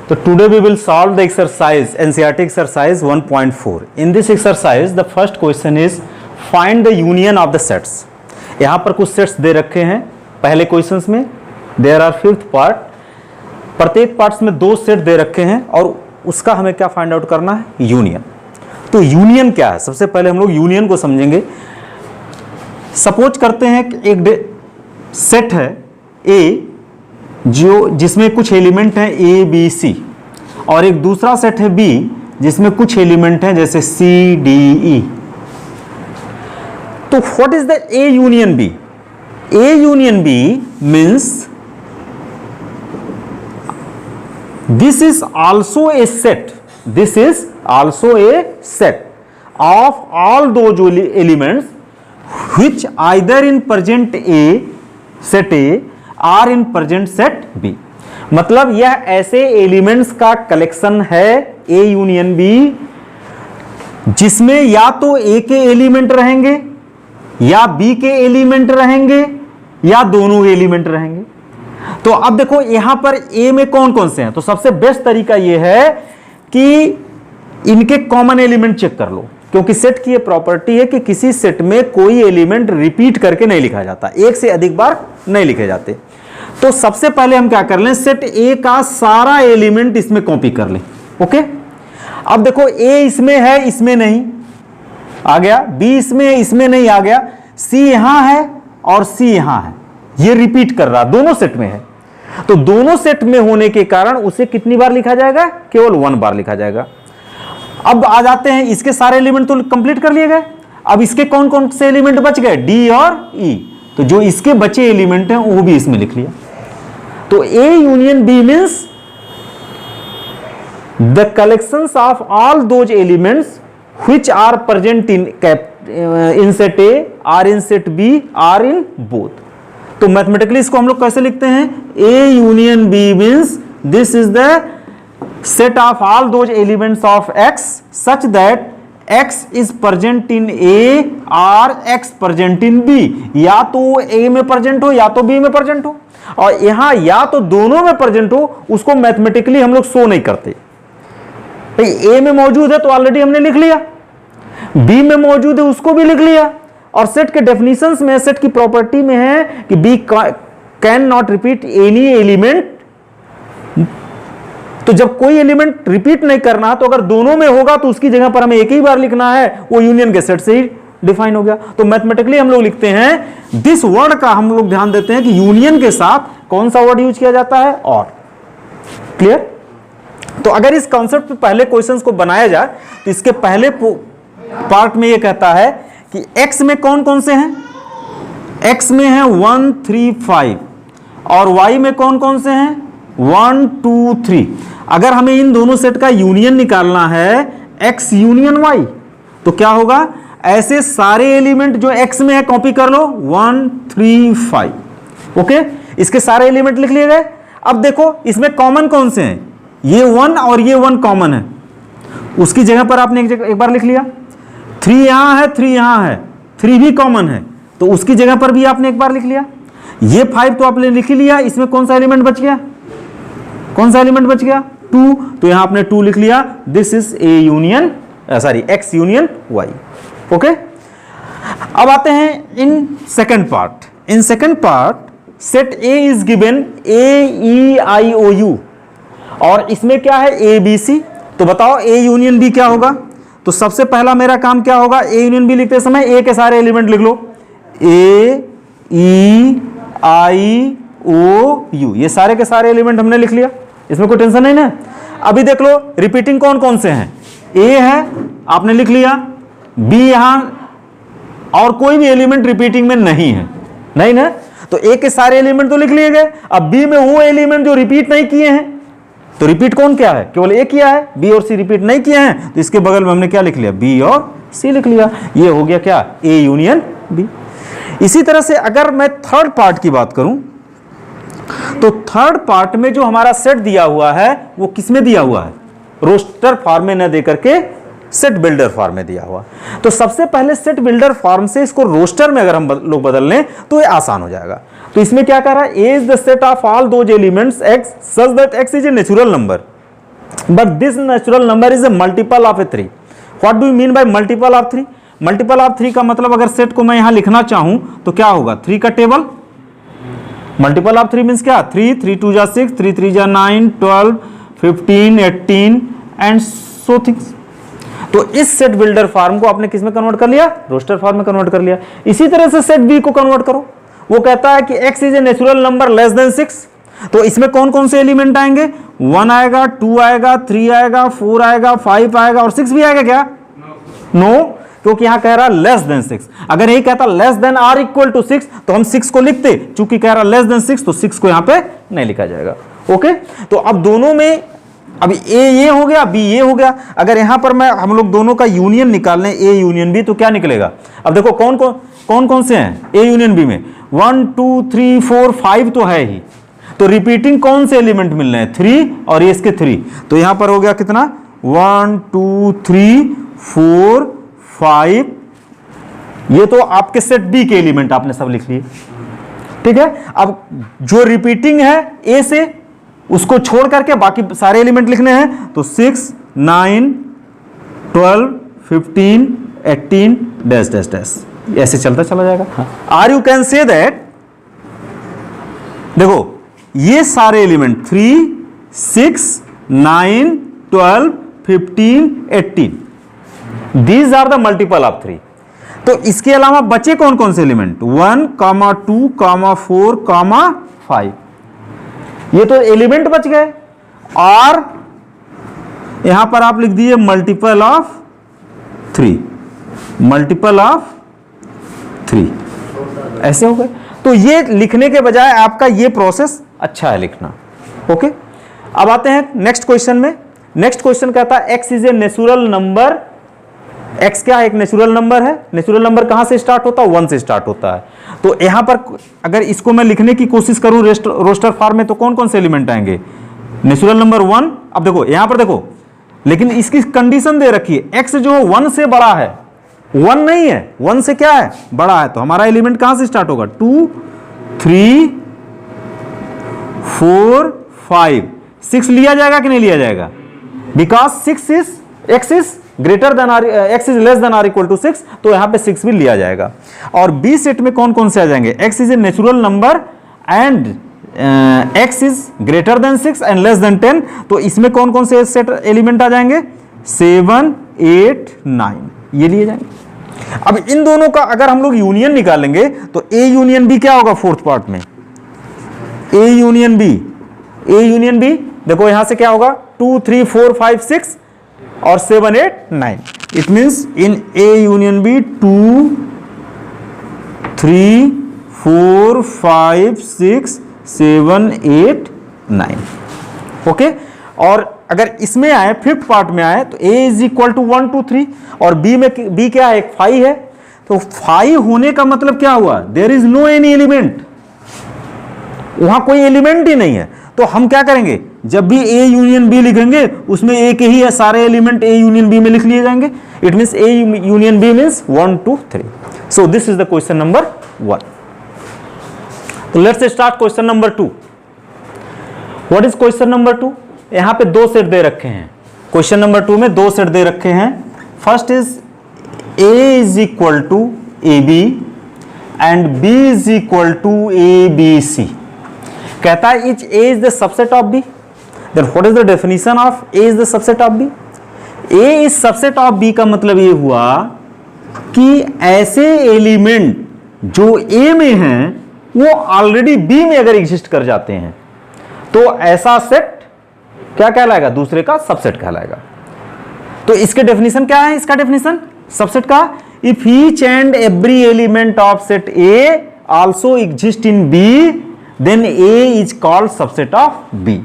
So today we will solve the exercise, NCERT exercise 1.4. In this exercise, the first question is find the union of the sets. यहाँ पर कुछ sets दे रखे हैं पहले questions में. There are fifth part. प्रत्येक parts में दो सेट दे रखे हैं और उसका हमें क्या फाइंड आउट करना है? यूनियन. तो यूनियन क्या है? सबसे पहले हम लोग यूनियन को समझेंगे. सपोज करते हैं कि एक सेट है ए जो जिसमें कुछ एलिमेंट हैं ए बी सी, और एक दूसरा सेट है बी जिसमें कुछ एलिमेंट हैं जैसे सी डी ई. तो what is the A union B? A union B means this is also a set, this is also a set of all those elements which either in present A set A or in present set B. मतलब यह ऐसे elements का collection है A union B जिसमें या तो A के element रहेंगे या B के एलिमेंट रहेंगे या दोनों एलिमेंट रहेंगे. तो अब देखो यहां पर A में कौन कौन से हैं. तो सबसे बेस्ट तरीका यह है कि इनके कॉमन एलिमेंट चेक कर लो, क्योंकि सेट की ये प्रॉपर्टी है कि किसी सेट में कोई एलिमेंट रिपीट करके नहीं लिखा जाता, एक से अधिक बार नहीं लिखे जाते. तो सबसे पहले हम क्या कर लें, सेट ए का सारा एलिमेंट इसमें कॉपी कर लें. ओके. अब देखो ए इसमें है, इसमें नहीं आ गया, बी इसमें नहीं आ गया, सी यहां है और सी यहां है, ये रिपीट कर रहा, दोनों सेट में है. तो दोनों सेट में होने के कारण उसे कितनी बार लिखा जाएगा? केवल 1 बार लिखा जाएगा. अब आ जाते हैं, इसके सारे एलिमेंट तो कंप्लीट कर लिए गए. अब इसके कौन कौन से एलिमेंट बच गए? डी और ई. तो जो इसके बचे एलिमेंट हैं वो भी इसमें लिख लिया. तो A union B means the collections of all those elements which are present in set A or in set B or in both. तो मैथमेटिकली इसको हम लोग कैसे लिखते हैं? A union B means this is the set of all those elements of x such that x is present in a or x present in b. या तो a में प्रेजेंट हो या तो b में प्रेजेंट हो, और यहां या तो दोनों में प्रेजेंट हो, उसको मैथमेटिकली हम लोग शो नहीं करते. भाई a में मौजूद है तो ऑलरेडी हमने लिख लिया, b में मौजूद है उसको भी लिख लिया, और सेट के डेफिनेशंस में, सेट की प्रॉपर्टी में है कि b can not repeat any element. तो जब कोई एलिमेंट रिपीट नहीं करना, तो अगर दोनों में होगा तो उसकी जगह पर हमें एक ही बार लिखना है, वो यूनियन के सेट से ही डिफाइन हो गया. तो मैथमेटिकली हम लोग लिखते हैं दिस वर्ड का हम लोग ध्यान देते हैं कि यूनियन के साथ कौन सा वर्ड यूज किया जाता है? और. क्लियर? तो अगर इस कॉन्सेप्ट पे पहले क्वेश्चंस को बनाया जाए तो इसके पहले पार्ट में ये कहता है कि एक्स में कौन कौन से हैं? एक्स में है 1 3 5, और वाई में कौन कौन से हैं? 1 2 3. अगर हमें इन दोनों सेट का यूनियन निकालना है, x यूनियन y, तो क्या होगा? ऐसे सारे एलिमेंट जो x में है कॉपी कर लो, 1 3 5. ओके. इसके सारे एलिमेंट लिख लिए गए. अब देखो इसमें कॉमन कौन से हैं? ये 1 और ये 1 कॉमन है, उसकी जगह पर आपने एक बार लिख लिया. 3 यहां है, 3 यहां है, 3 भी कॉमन है, तो उसकी जगह पर भी आपने एक बार लिख लिया. ये 5 तो आपने लिख लिया. इसमें कौन सा एलिमेंट बच गया? कौन सा एलिमेंट बच गया? 2. तो यहां आपने 2 लिख लिया. This is A union X union Y. Okay. अब आते हैं in second part. In second part set A is given A E I O U, और इसमें क्या है? A B C. तो बताओ ए यूनियन बी क्या होगा? तो सबसे पहला मेरा काम क्या होगा? ए यूनियन बी लिखते समय ए के सारे एलिमेंट लिख लो. ए ई आई ओ यू, ये सारे के सारे एलिमेंट हमने लिख लिया, इसमें कोई टेंशन नहीं ना. अभी देख लो रिपीटिंग कौन कौन से हैं. ए है, आपने लिख लिया. बी यहां, और कोई भी एलिमेंट रिपीटिंग में नहीं है, नहीं ना. तो ए के सारे एलिमेंट तो लिख लिए गए. अब बी में वो एलिमेंट जो रिपीट नहीं किए हैं, तो रिपीट कौन क्या है? केवल ए किया है, बी और सी रिपीट नहीं किए हैं, तो इसके बगल में हमने क्या लिख लिया? बी और सी लिख लिया. ये हो गया क्या? A union B. इसी तरह से अगर मैं थर्ड पार्ट की बात करूं, तो थर्ड पार्ट में जो हमारा सेट दिया हुआ है वो किस में दिया हुआ है? रोस्टर फॉर्म में न देकर के सेट बिल्डर फॉर्म में दिया हुआ. तो सबसे पहले सेट बिल्डर फॉर्म से इसको रोस्टर में अगर हम लोग बदल लें तो ये आसान हो जाएगा. तो इसमें क्या कर रहा है? A is the set of all those elements X such that X is a natural number. but this natural number is a multiple of a 3. What do you mean by multiple of 3? Multiple of 3 का मतलब अगर set को मैं यहां लिखना चाहूं तो क्या होगा, 3 का टेबल, मल्टीपल ऑफ 3 मीन्स क्या, 3, 3 2 जा 6, 3 3 जा 9, 12, 15, 18 एंड सो थिंग्स। तो इस सेट बिल्डर फॉर्म को आपने किस में कन्वर्ट कर लिया, रोस्टर फॉर्म में कन्वर्ट कर लिया। इसी तरह से सेट बी को कन्वर्ट करो, वो कहता है कि x is a natural number less than 6, तो इसमें कौन कौन से एलिमेंट आएंगे, 1 आएगा, 2 आएगा, 3 आएगा, 4 आएगा, 5 आएगा और 6 भी आएगा क्या, नो, क्योंकि यहां कह रहा लेस देन 6। अगर यही कहता less than or equal to 6 तो हम 6 को लिखते, चूंकि कह रहा लेस देन 6 तो 6 को यहां पे नहीं लिखा जाएगा। ओके, तो अब दोनों में, अब ए ये हो गया, बी ये हो गया। अगर यहां पर मैं हम लोग दोनों का यूनियन निकाल लें, ए यूनियन बी, तो क्या निकलेगा। अब देखो कौन कौन से हैं ए यूनियन बी में, 1 2 3 4 5 तो है ही, तो रिपीटिंग कौन से एलिमेंट मिल रहे हैं, 3 और ये इसके 3, तो यहां पर हो गया कितना, 1 2 3 4 5, ये तो आपके सेट बी के एलिमेंट आपने सब लिख लिए, ठीक है। अब जो रिपीटिंग है ए से, उसको छोड़ करके बाकी सारे एलिमेंट लिखने हैं, तो 6 9 12 15 18 डैश डैश डैश, ऐसे चलता चला जाएगा। Are you can say that, देखो ये सारे element 3 6 9 12 15 18, these are the multiple of 3। तो इसके अलावा बचे कौन कौन से एलिमेंट, 1 2 4 5, ये तो एलिमेंट बच गए। और यहां पर आप लिख दीजिए मल्टीपल ऑफ 3, मल्टीपल ऑफ 3, ऐसे हो गए। तो ये लिखने के बजाय आपका ये प्रोसेस अच्छा है लिखना। ओके, अब आते हैं नेक्स्ट क्वेश्चन में। नेक्स्ट क्वेश्चन कहता है x is a natural number. X क्या है, एक नेचुरल नंबर है। नेचुरल नंबर कहां से स्टार्ट होता है, 1 से स्टार्ट होता है। तो यहां पर अगर इसको मैं लिखने की कोशिश करूं रोस्टर फॉर्म में, तो कौन कौन से एलिमेंट आएंगे, नेचुरल नंबर 1। अब देखो यहां पर देखो, लेकिन इसकी कंडीशन दे रखी है, एक्स जो 1 से बड़ा है, 1 नहीं है, 1 से क्या है, बड़ा है। तो हमारा एलिमेंट कहां से स्टार्ट होगा, 2 3 4 5 6 लिया जाएगा कि नहीं लिया जाएगा, because 6 is X is greater than or, X is less than or equal to 6, तो यहां पे 6 भी लिया जाएगा। और बी सेट में कौन कौन से आ जाएंगे, x is a natural number and x is greater then 6 and less than 10, तो इसमें कौन कौन से सेट एलिमेंट आ जाएंगे, 7 8 9, ये लिए जाएंगे। अब इन दोनों का अगर हम लोग यूनियन निकालेंगे तो ए यूनियन बी क्या होगा, फोर्थ पार्ट में A union B, A union B देखो यहां से क्या होगा, 2 3 4 5 6 और 7 8 9, it means in A union B 2 3 4 5 6 7 8 9। Okay, और अगर इसमें आए फिफ्थ पार्ट में आए तो a इज इक्वल टू 1 2 3, और b में b क्या है, 5 है। तो 5 होने का मतलब क्या हुआ, there is no any element, वहां कोई एलिमेंट ही नहीं है। तो हम क्या करेंगे, जब भी a यूनियन b लिखेंगे उसमें a के ही है सारे एलिमेंट a यूनियन b में लिख लिए जाएंगे। It means a union b means 1 2 3। So this is the question number 1। तो let's start question number 2। What is question number 2, यहां पे 2 सेट दे रखे हैं। क्वेश्चन नंबर 2 में 2 सेट दे रखे हैं। First is a is equal to ab and b is equal to abc। कहता है each a is the subset of b, then what is the definition of a is the subset of b। a is subset of b का मतलब ये हुआ कि ऐसे element जो a में हैं वो ऑलरेडी b में अगर एग्जिस्ट कर जाते हैं तो ऐसा सेट क्या कहलाएगा, दूसरे का सबसेट कहलाएगा। तो इसके डेफिनेशन क्या है, इसका डेफिनेशन सबसेट का, if each and every element of set A also exist in B then A is called subset of B।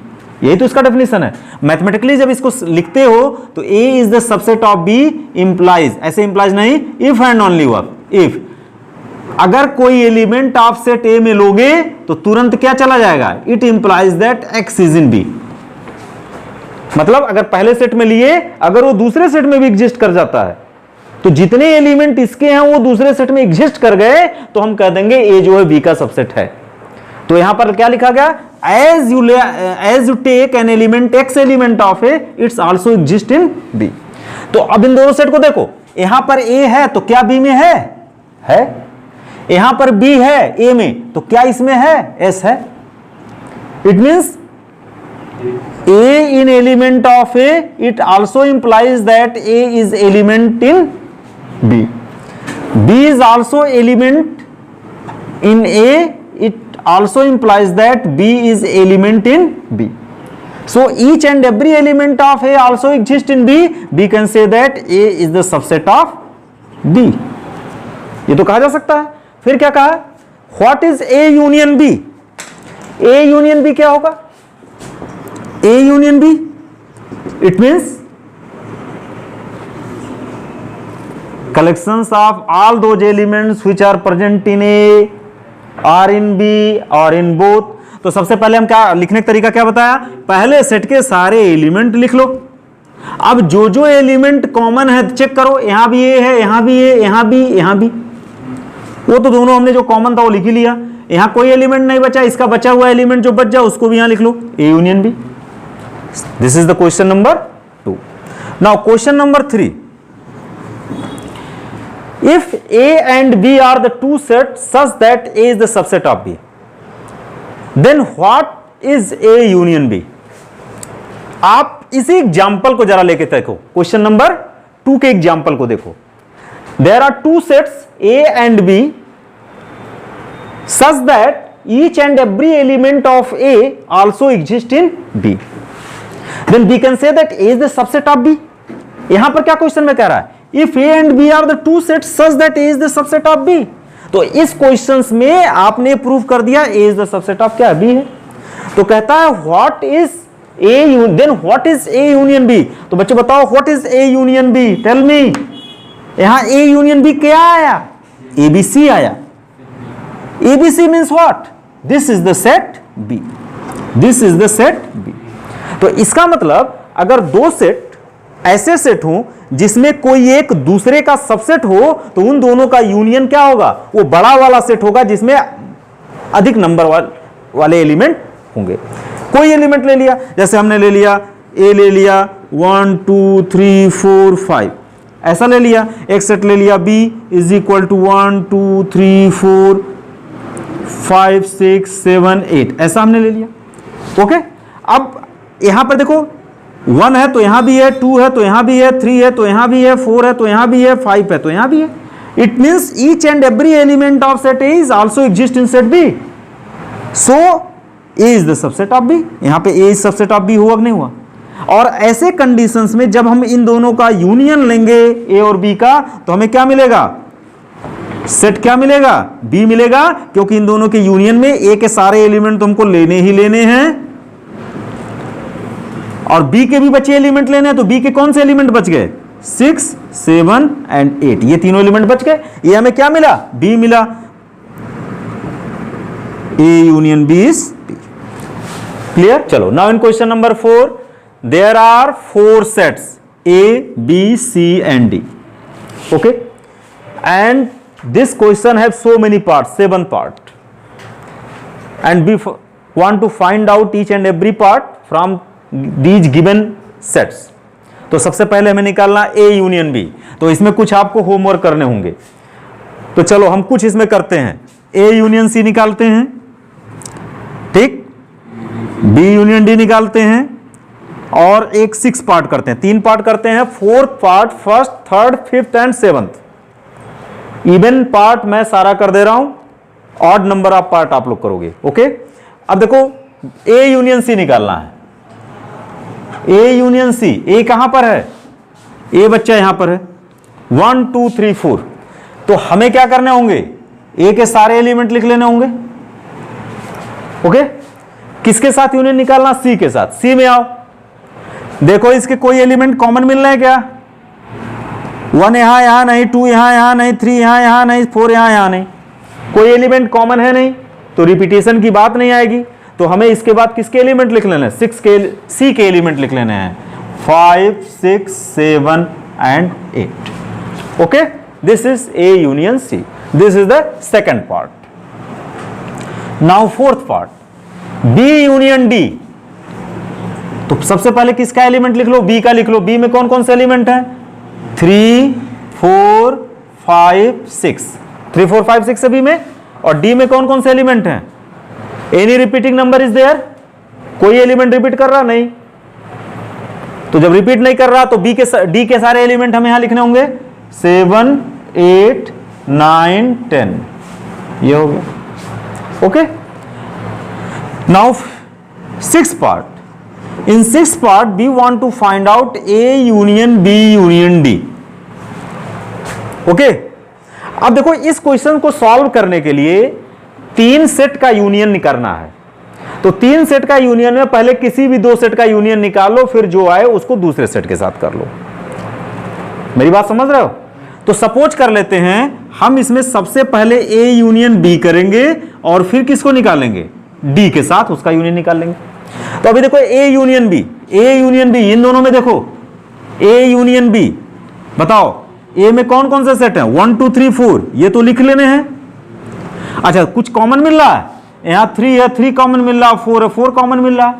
यही तो इसका डेफिनेशन है। मैथमेटिकली जब इसको लिखते हो तो A is the subset of B implies, ऐसे इंप्लाइज नहीं, if and only verb, if अगर कोई एलिमेंट ऑफ सेट A में लोगे तो तुरंत क्या चला जाएगा, it implies that X is in B। मतलब अगर पहले सेट में लिए, अगर वो दूसरे सेट में भी एग्जिस्ट कर जाता है तो जितने एलिमेंट इसके हैं वो दूसरे सेट में एग्जिस्ट कर गए तो हम कह देंगे ए जो है बी का सबसेट है। तो यहां पर क्या लिखा गया, as you take an element X element of A it's also exist in B. तो अब इन दोनों सेट को देखो, यहां पर ए है तो क्या बी में है, यहां पर बी है ए में तो क्या इसमें है, एस है। It means A in element of A, it also implies that A is element in B, B is also element in A, it also implies that B is element in B. So each and every element of A also exists in B. We can say that A is the subset of B. ये तो कहा जा सकता है। फिर क्या कहा, What is A union B? A union B क्या होगा? A union B, it means collections of all those elements which are present in A or in B और इन बोथ। तो सबसे पहले हम क्या लिखने का तरीका क्या बताया, पहले सेट के सारे एलिमेंट लिख लो। अब जो जो एलिमेंट कॉमन है चेक करो, यहां भी ए है, यहां भी ए, यहां भी, यहां भी, वो तो दोनों हमने जो कॉमन था वो लिख ही लिया। यहां कोई एलिमेंट नहीं बचा, इसका बचा हुआ एलिमेंट जो बच जाए उसको भी यहां लिख लो, A union B. This is the question number 2। Now question number 3, if A and B are the two sets such that A is the subset of B, then what is A union B? आप इसी example को जरा लेके देखो, question number 2 के example को देखो। There are two sets A and B such that each and every element of A also exists in B. Then we can say that A is the subset of B. यहां पर क्या question में कह रहा है, If A and B are the two sets such that A is the subset of B, तो इस questions में आपने प्रूव कर दिया A is the subset of क्या, B है। तो कहता है what is A, then what is A union B? तो बच्चों बताओ what is A union B? Tell me। यहां A union B क्या आया, ABC आया। ABC means what? This is the set B. This is the set B। तो इसका मतलब अगर दो सेट ऐसे सेट हो जिसमें कोई एक दूसरे का सबसेट हो तो उन दोनों का यूनियन क्या होगा, वो बड़ा वाला सेट होगा जिसमें अधिक नंबर वाले एलिमेंट होंगे। कोई एलिमेंट ले लिया, जैसे हमने ले लिया ए ले लिया 1 2 3 4 5, ऐसा ले लिया। एक सेट ले लिया बी इज इक्वल टू 1 2 3 4 5 6 7 8, ऐसा हमने ले लिया। ओके, अब यहां पर देखो 1 है तो यहां भी है, 2 है तो यहां भी है, 3 है तो यहां भी है, 4 है तो यहां भी है, 5 है तो यहां भी है। It means each and every element of set A is also exist in set B, so A is the subset of B. यहां पे A is subset of B हुआ कि नहीं हुआ। और ऐसे कंडीशंस में जब हम इन दोनों का यूनियन लेंगे ए और बी का, तो हमें क्या मिलेगा, सेट क्या मिलेगा, बी मिलेगा, क्योंकि इन दोनों के यूनियन में ए के सारे एलिमेंट तो हमको लेने ही लेने हैं और बी के भी बचे एलिमेंट लेने हैं। तो बी के कौन से एलिमेंट बच गए, 6 7 एंड 8, ये तीनों एलिमेंट बच गए। ये हमें क्या मिला, बी मिला। A union B is B. Clear. चलो now in question number 4 there are 4 sets A B C and D. Okay, and this question have so many part, 7 part, and we want to find out each and every part from these given sets. तो सबसे पहले हमें निकालना ए union B. तो इसमें कुछ आपको homework करने होंगे, तो चलो हम कुछ इसमें करते हैं। ए यूनियन सी निकालते हैं, ठीक, बी यूनियन डी निकालते हैं, और एक 6 पार्ट करते हैं, 3 पार्ट करते हैं। 4th part, 1st 3rd 5th and 7th। Even part मैं सारा कर दे रहा हूं, ऑड नंबर ऑफ पार्ट आप लोग करोगे। ओके, अब देखो ए यूनियन सी निकालना है। ए यूनियन सी, ए कहां पर है, ए बच्चा यहां पर है, 1 2 3 4। तो हमें क्या करने होंगे, ए के सारे एलिमेंट लिख लेने होंगे। ओके, किसके साथ यूनियन निकालना, सी के साथ। सी में आओ, देखो इसके कोई एलिमेंट कॉमन मिल रहे हैं क्या, 1 यहां नहीं, 2 यहां नहीं, 3 यहां नहीं, 4 यहां नहीं, कोई एलिमेंट कॉमन है नहीं, तो रिपीटेशन की बात नहीं आएगी। तो हमें इसके बाद किसके एलिमेंट लिख लेने हैं, 6 के, सी के एलिमेंट लिख लेने हैं, 5 6 7 and 8। Okay, this is A union C, this is the second part. Now fourth part, B union D. तो सबसे पहले किसका एलिमेंट लिख लो? बी का लिख लो। बी में कौन कौन से एलिमेंट हैं? 3 4 5 6, 3 4 5 6 बी में। और डी में कौन कौन से एलिमेंट हैं? Any repeating number is there? कोई एलिमेंट रिपीट कर रहा नहीं। तो जब रिपीट नहीं कर रहा तो डी के सारे एलिमेंट हमें यहां लिखने होंगे, 7 8 9 10, ये हो गया। Okay, now six part. In six part we want to find out A union B union D. Okay, अब देखो इस क्वेश्चन को सॉल्व करने के लिए 3 सेट का यूनियन निकालना है। तो 3 सेट का यूनियन में पहले किसी भी 2 सेट का यूनियन निकाल लो, फिर जो आए उसको दूसरे सेट के साथ कर लो। मेरी बात समझ रहे हो? तो सपोज कर लेते हैं हम इसमें सबसे पहले ए यूनियन बी करेंगे और फिर किसको निकालेंगे? डी के साथ उसका यूनियन निकाल लेंगे। तो अभी देखो A union B, A union B, इन दोनों में देखो ए यूनियन बी, बताओ ए में कौन कौन से सेट हैं? 1 2 3 4, ये तो लिख लेने हैं। अच्छा, कुछ कॉमन मिल रहा है? यहां 3 है, 3 कॉमन मिल रहा, 4 है, 4 कॉमन मिल रहा।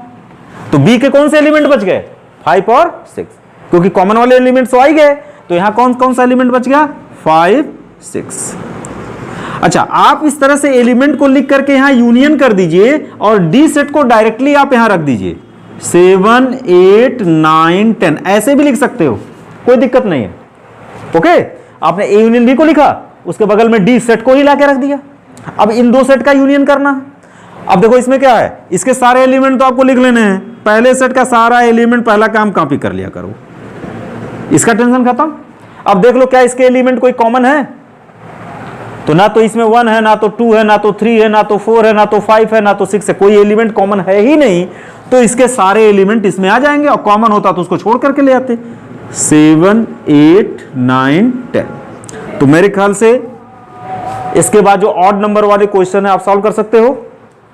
तो बी के कौन से एलिमेंट बच गए? 5 और 6, क्योंकि कॉमन वाले एलिमेंट तो आ ही गए। तो यहां कौन कौन सा एलिमेंट बच गया? 5 6। अच्छा, आप इस तरह से एलिमेंट को लिख करके यहां यूनियन कर दीजिए और डी सेट को डायरेक्टली आप यहां रख दीजिए, 7 8 9 10, ऐसे भी लिख सकते हो, कोई दिक्कत नहीं है। ओके, आपने ए यूनियन बी को लिखा, उसके बगल में डी सेट को ही लाके रख दिया। अब इन 2 सेट का यूनियन करना है। अब देखो इसमें क्या है, इसके सारे एलिमेंट तो आपको लिख लेने हैं। पहले सेट का सारा एलिमेंट, पहला काम कॉपी कर लिया करो, इसका टेंशन खत्म। अब देख लो क्या इसके एलिमेंट कोई कॉमन है? तो ना तो इसमें 1 है, ना तो 2 है, ना तो 3 है, ना तो 4 है, ना तो 5 है, ना तो 6 है, कोई एलिमेंट कॉमन है ही नहीं। तो इसके सारे एलिमेंट इसमें आ जाएंगे, और कॉमन होता तो उसको छोड़ करके ले आते। 7 8 9 10। तो मेरे ख्याल से इसके बाद जो ऑड नंबर वाले क्वेश्चन है आप सॉल्व कर सकते हो।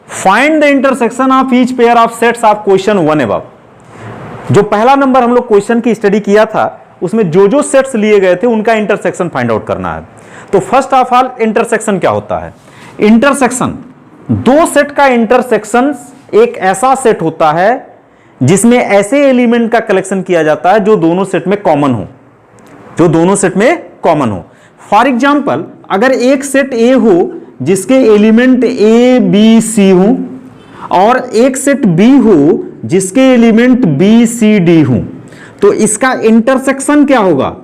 Find the intersection of each pair of sets of question 1 above. जो पहला नंबर हम लोग क्वेश्चन की स्टडी किया था, उसमें जो जो सेट्स लिए गए थे उनका इंटरसेक्शन फाइंड आउट करना है। तो फर्स्ट ऑफ ऑल इंटरसेक्शन क्या होता है? इंटरसेक्शन, 2 सेट का इंटरसेक्शन एक ऐसा सेट होता है जिसमें ऐसे एलिमेंट का कलेक्शन किया जाता है जो दोनों सेट में कॉमन हो, जो दोनों सेट में कॉमन हो। फॉर एग्जाम्पल, अगर एक सेट ए हो जिसके एलिमेंट ए बी सी हो, और एक सेट बी हो जिसके एलिमेंट बी सी डी हो, तो इसका इंटरसेक्शन क्या होगा?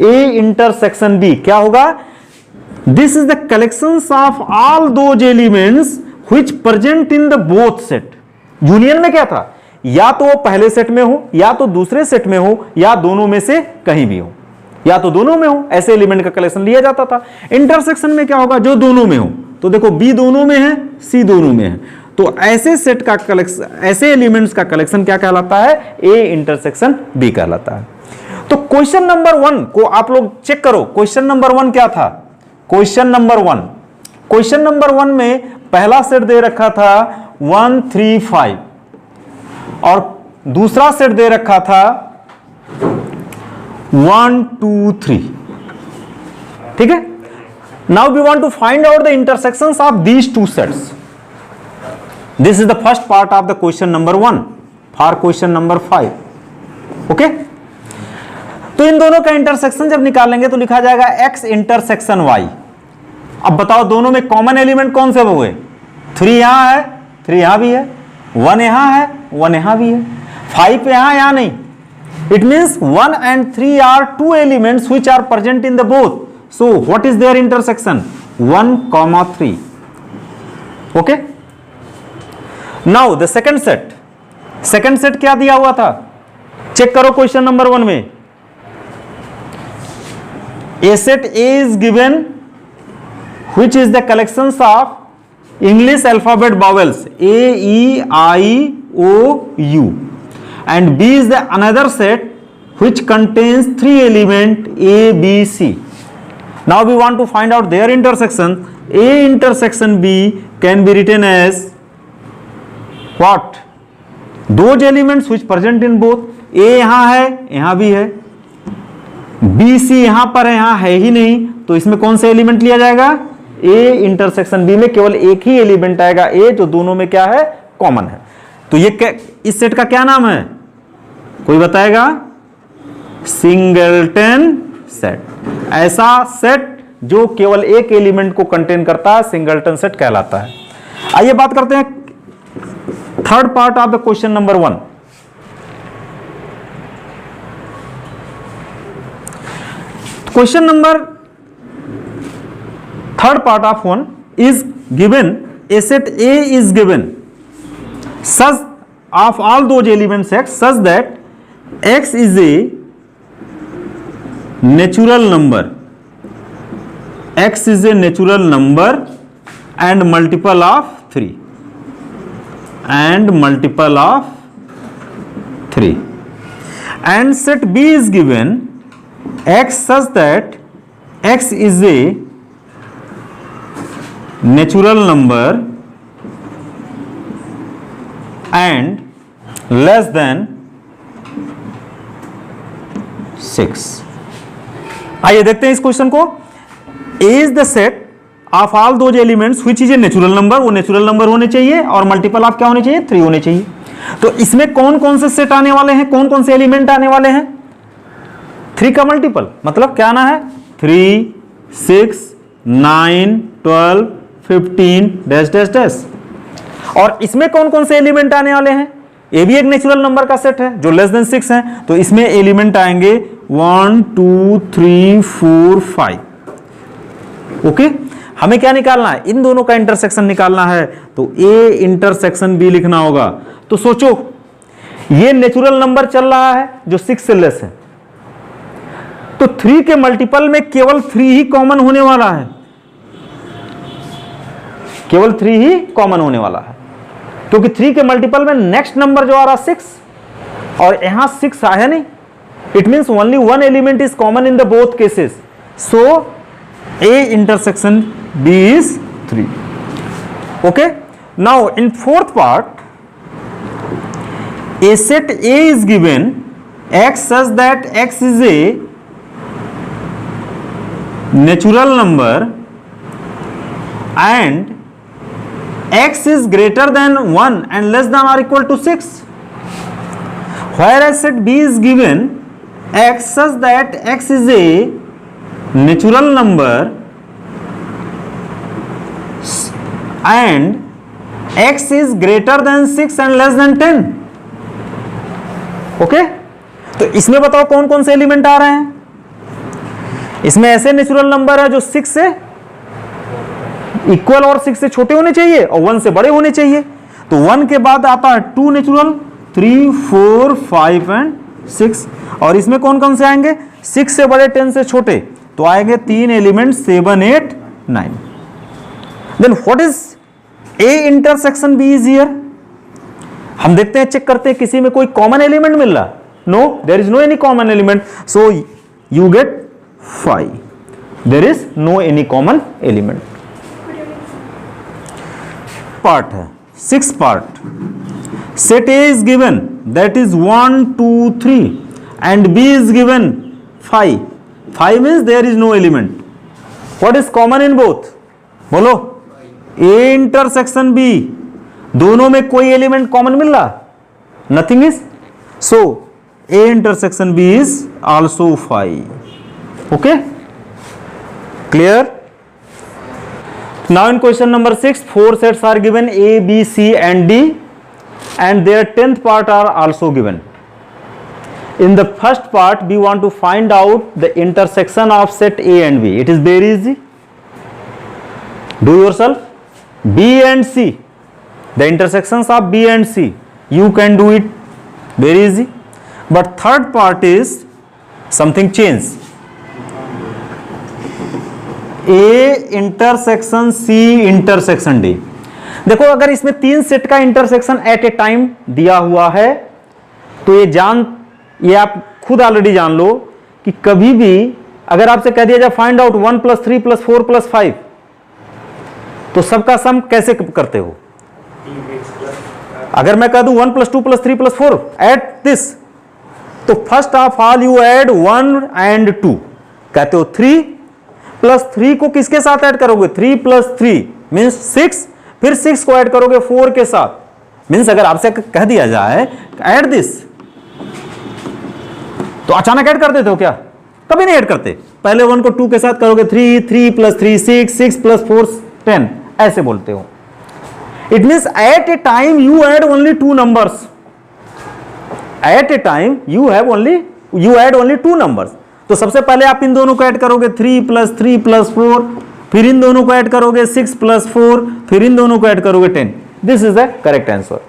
ए इंटरसेक्शन बी क्या होगा? This is the collections of all those elements which present in the both set. Union में क्या था? या तो वो पहले सेट में हो, या तो दूसरे सेट में हो, या दोनों में से कहीं भी हो, या तो दोनों में हो, ऐसे एलिमेंट का कलेक्शन लिया जाता था। इंटरसेक्शन में क्या होगा? जो दोनों में हो। तो देखो बी दोनों में है, सी दोनों में है, तो ऐसे सेट का कलेक्शन, ऐसे एलिमेंट्स का कलेक्शन क्या कहलाता है? ए इंटरसेक्शन बी कहलाता है। तो क्वेश्चन नंबर 1 को आप लोग चेक करो। क्वेश्चन नंबर 1 क्या था? क्वेश्चन नंबर 1 में पहला सेट दे रखा था 1 3 5, और दूसरा सेट दे रखा था 1 2 3। ठीक है, now we want to find out the intersections of these 2 sets. This is the first part of the question number 1 for question number 5। Okay, तो इन दोनों का इंटरसेक्शन जब निकालेंगे तो लिखा जाएगा x इंटरसेक्शन y। अब बताओ दोनों में कॉमन एलिमेंट कौन से हुए? 3 यहां है, 3 यहां भी है, 1 यहां है, 1 यहां भी है, 5 यहां नहीं। It means 1 and 3 are 2 elements which are present in the both. So what is their intersection? 1, 3. Okay? Now the second set. Second set क्या दिया हुआ था? चेक करो क्वेश्चन नंबर 1 में। A set A is given which is the collections of English alphabet vowels A, E, I, O, U. And B is the another set which contains 3 elements A, B, C. Now we want to find out their intersection. A intersection B can be written as what? Those elements which present in both. A यहाँ है, यहाँ भी है, B, C यहाँ पर है, यहाँ है ही नहीं, तो इसमें कौन सा एलिमेंट लिया जाएगा? ए इंटरसेक्शन बी में केवल एक ही एलिमेंट आएगा ए, जो दोनों में क्या है, कॉमन है। तो ये इस सेट का क्या नाम है, कोई बताएगा? Singleton set. ऐसा सेट जो केवल एक एलिमेंट को कंटेन करता है सिंगलटन सेट कहलाता है। आइए बात करते हैं third part of the question number 1। Question number third part of 1 is given a set A is given such of all those elements x such that x is a natural number, x is a natural number and multiple of 3 and multiple of 3, and set B is given x such that x is a natural number and less than 6। आइए देखते हैं इस question को। A is the set of all those elements which is a natural number, वो natural number होने चाहिए और multiple of क्या होने चाहिए, 3 होने चाहिए। तो इसमें कौन कौन से सेट आने वाले हैं, कौन कौन से एलिमेंट आने वाले हैं? 3 का मल्टीपल, मतलब क्या आना है, 3, 6, 9, 12, 15 डैश डैश डैश। और इसमें कौन कौन से एलिमेंट आने वाले हैं? ये भी एक नेचुरल नंबर का सेट है जो लेस देन 6 है, तो इसमें एलिमेंट आएंगे 1, 2, 3, 4, 5। ओके, हमें क्या निकालना है, इन दोनों का इंटरसेक्शन निकालना है, तो ए इंटरसेक्शन बी लिखना होगा। तो सोचो ये नेचुरल नंबर चल रहा है जो 6 से लेस है, तो 3 के मल्टीपल में केवल 3 ही कॉमन होने वाला है, केवल 3 ही कॉमन होने वाला है, क्योंकि 3 के मल्टीपल में नेक्स्ट नंबर जो आ रहा 6 और यहां 6 आया नहीं। It means only one element is common in the both cases, so A intersection B is 3। Okay, now in fourth part, a set A is given x such that x is a natural number and x is greater than 1 and less than or equal to 6, whereas set B is given x such that x is a natural number and x is greater than 6 and less than 10। Okay, तो इसमें बताओ कौन कौन से element आ रहे हैं? इसमें ऐसे नेचुरल नंबर है जो 6 से इक्वल और 6 से छोटे होने चाहिए और 1 से बड़े होने चाहिए। तो 1 के बाद आता है 2 नेचुरल, 3, 4, 5 एंड 6। और इसमें कौन कौन से आएंगे? 6 से बड़े, 10 से छोटे, तो आएंगे 3 element 7, 8, 9। Then what is A intersection B is here? हम देखते हैं, चेक करते हैं किसी में कोई कॉमन एलिमेंट मिल रहा, no, there is no any common element, so you get 5, there is no any common element. Part है 6 part. Set A is given that is 1, 2, 3 and B is given 5। 5 means there is no element. What is common in both? बोलो, A intersection B, दोनों में कोई element common मिल रहा, nothing is, so A intersection B is also 5। Okay, clear? Now in question number 6, 4 sets are given A, B, C and D and their 10th part are also given. In the first part we want to find out the intersection of set A and B. It is very easy. Do yourself. B and C, the intersections of B and C, you can do it very easy. But third part is something change. A intersection C intersection D. देखो, अगर इसमें 3 set का intersection eight a time दिया हुआ है, तो ये आप खुद ऑलरेडी जान लो कि कभी भी अगर आपसे कह दिया जाए फाइंड आउट 1 + 3 + 4 + 5, तो सबका सम कैसे करते हो? अगर मैं कह दूं 1 + 2 + 3 + 4 एट दिस, तो first of all you add 1 and 2, कहते हो 3 प्लस 3 को किसके साथ ऐड करोगे? 3 प्लस 3 मीन्स 6, फिर 6 को ऐड करोगे 4 के साथ। मीन्स अगर आपसे कह दिया जाए ऐड दिस, तो अचानक ऐड कर देते हो क्या? कभी नहीं ऐड करते। पहले 1 को 2 के साथ करोगे, 3, 3 प्लस 3 6, 6 प्लस 4 10, ऐसे बोलते हो। It means at a time you add only 2 numbers. At a time you add only 2 numbers. तो सबसे पहले आप इन दोनों को ऐड करोगे, 3 प्लस 3 प्लस 4, फिर इन दोनों को ऐड करोगे 6 प्लस 4, फिर इन दोनों को ऐड करोगे 10। This is the correct answer.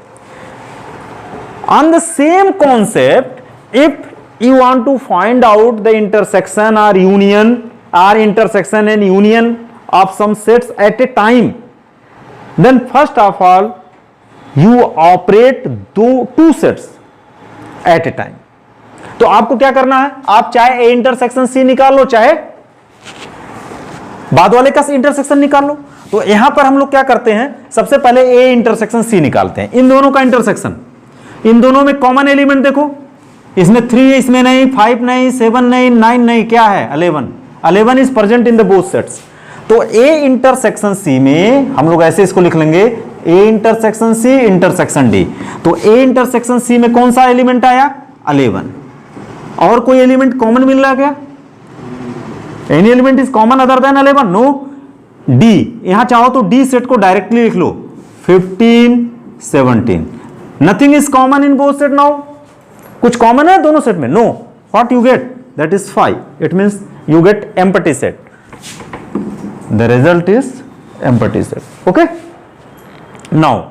On the same concept, if you want to find out the intersection or union or intersection and union of some sets at a time, then first of all you operate two sets at a time. तो आपको क्या करना है? आप चाहे A intersection C निकाल लो, चाहे बाद वाले का इंटरसेक्शन निकाल लो। तो यहां पर हम लोग क्या करते हैं, सबसे पहले A इंटरसेक्शन C निकालते हैं। इन दोनों का इंटरसेक्शन, इन दोनों में कॉमन एलिमेंट देखो, इसमें 3 इसमें नहीं, 5 नहीं, 7 नहीं, 9 नहीं, क्या है? 11। 11 is present in the both sets. तो A इंटरसेक्शन C में हम लोग ऐसे इसको लिख लेंगे, A intersection C intersection D। तो A इंटरसेक्शन C में कौन सा एलिमेंट आया? 11। और कोई एलिमेंट कॉमन मिल रहा है क्या? Any element is common other than 11? No. D, यहां चाहो तो D सेट को डायरेक्टली लिख लो, 15 17। Nothing is common in both set now. कुछ कॉमन है दोनों सेट में? No. What you get? That is 5। It means you get empty set. The result is empty set. Okay, now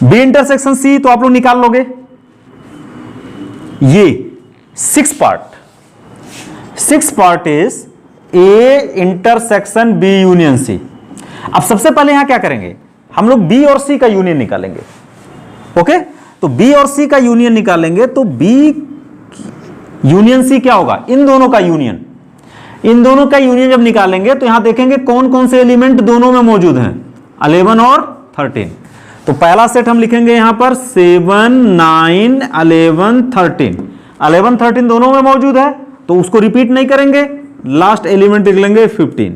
B intersection C तो आप लोग निकाल लोगे। ये 6 part is A intersection B union C. अब सबसे पहले यहां क्या करेंगे, हम लोग बी और सी का यूनियन निकालेंगे। ओके, तो B और C का यूनियन निकालेंगे, तो B यूनियन C क्या होगा? इन दोनों का यूनियन। इन दोनों का यूनियन जब निकालेंगे तो यहां देखेंगे कौन कौन से एलिमेंट दोनों में मौजूद हैं, 11 और 13। तो पहला सेट हम लिखेंगे यहां पर 7 9 11 13। 11 13 दोनों में मौजूद है, तो उसको रिपीट नहीं करेंगे, लास्ट एलिमेंट लिख लेंगे 15।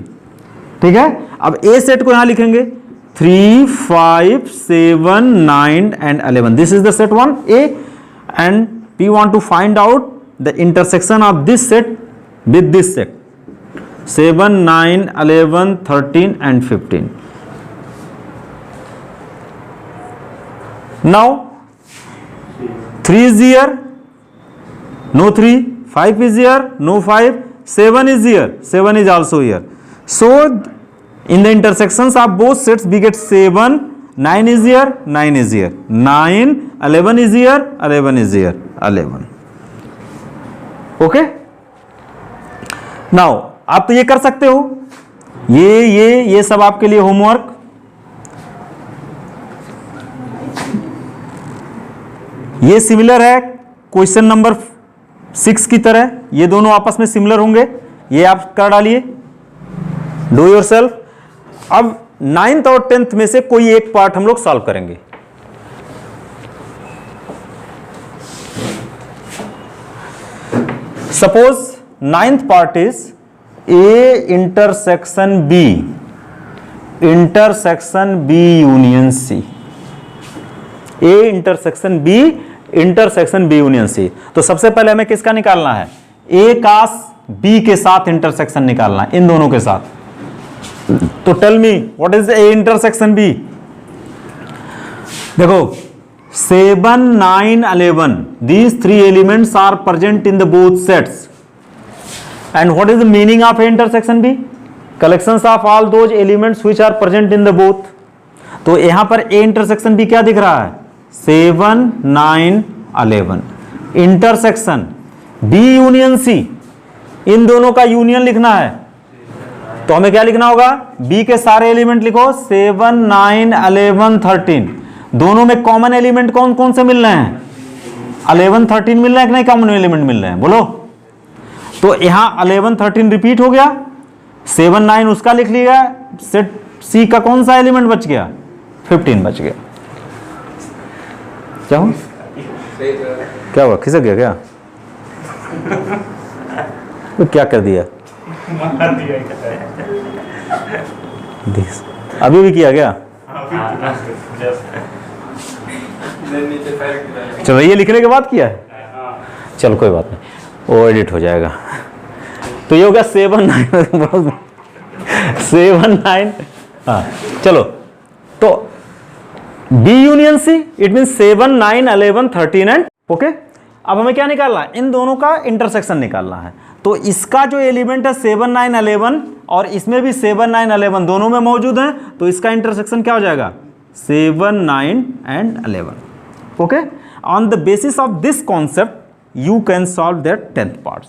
ठीक है, अब ए सेट को यहां लिखेंगे 3 5 7 9 and 11. This is the set 1A, and we want to find out the intersection of this set with this set, 7 9 11 13 and 15. Now 3 is here, no 3, 5 is here, no 5, 7 is here, 7 is also here. So in the intersections of both sets we get 7, 9 is here, 9 is here, 9 11 is here, 11 is here, 11. Okay, now आप तो ये कर सकते हो, ये सब आपके लिए होमवर्क। ये सिमिलर है क्वेश्चन नंबर 6 की तरह, ये दोनों आपस में सिमिलर होंगे, ये आप कर डालिए, डू योरसेल्फ। अब 9th और 10th में से कोई एक पार्ट हम लोग सॉल्व करेंगे। Suppose 9th part is A intersection B union C. A intersection B union C. तो सबसे पहले हमें किसका निकालना है? ए का बी के साथ इंटरसेक्शन निकालना है, इन दोनों के साथ। तो tell me what is A intersection B. देखो 7 9 11, these 3 elements are present in the both sets, and what is the meaning of a intersection B? Collections of all those elements which are present in the both. तो यहां पर A intersection B क्या दिख रहा है? 7 9 11। Intersection B union C, इन दोनों का union लिखना है, तो हमें क्या लिखना होगा? B के सारे एलिमेंट लिखो, 7 9 11 13। दोनों में कॉमन एलिमेंट कौन कौन से मिल रहे हैं? 11 13 मिल रहे हैं कि नहीं कॉमन एलिमेंट मिल रहे हैं, बोलो। तो यहां 11 13 रिपीट हो गया, 7 9 उसका लिख लिया, सेट सी का कौन सा एलिमेंट बच गया? 15 बच गया। क्या हुआ? क्या हुआ, खिसक गया क्या? तो क्या कर दिया? दिस अभी भी किया गया। चलो ये लिखने के बाद किया है, चलो कोई बात नहीं, वो एडिट हो जाएगा। तो ये हो गया 7 9 7 9। हाँ चलो, तो B union C it mean 7 9 11 13 and okay. अब हमें क्या निकालना है, इन दोनों का इंटरसेक्शन निकालना है। तो इसका जो एलिमेंट है 7 9 11 और इसमें भी 7 9 11 दोनों में मौजूद है, तो इसका इंटरसेक्शन क्या हो जाएगा 7 9 and 11 okay. On the basis of this concept you can solve that 10th parts.